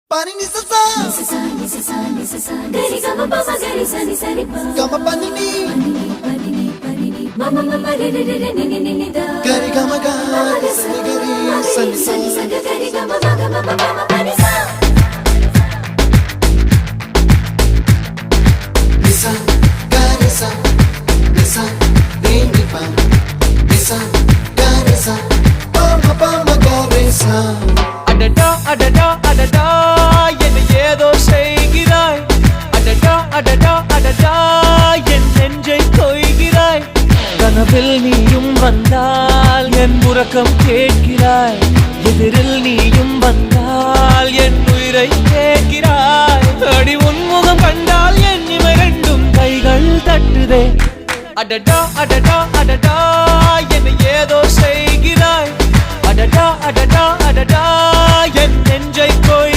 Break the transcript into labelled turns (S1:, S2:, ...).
S1: Pani ni sa sa gari ga ma pa ma gari sa ni sa ni pa ga ma pa ni ma ma ma ma re re re re ni ni da gari ga ma ga sa ni gari sa ni sa gari ga ma ma ga ma ma ma pa ni sa ni sa gari sa ni ni pa ni sa gari sa pa ma gari sa
S2: adada adada adada என்ன ஏதோ செய்கிறாய் adada adada adada என் நெஞ்சை கொய்கிறாய் கனவில் நீயும் வந்தால் என் உறக்கம் கேட்கிறாய் எதிரில் நீயும் வந்தால் என் உயிரை கேட்கிறாய் அடி உன்முகம் கண்டால் என் இமை ரெண்டும் கைகள் தட்டுதே adada adada adada என்ன ஏதோ செய்கிறாய் adada adada adada என் நெஞ்சை கொய்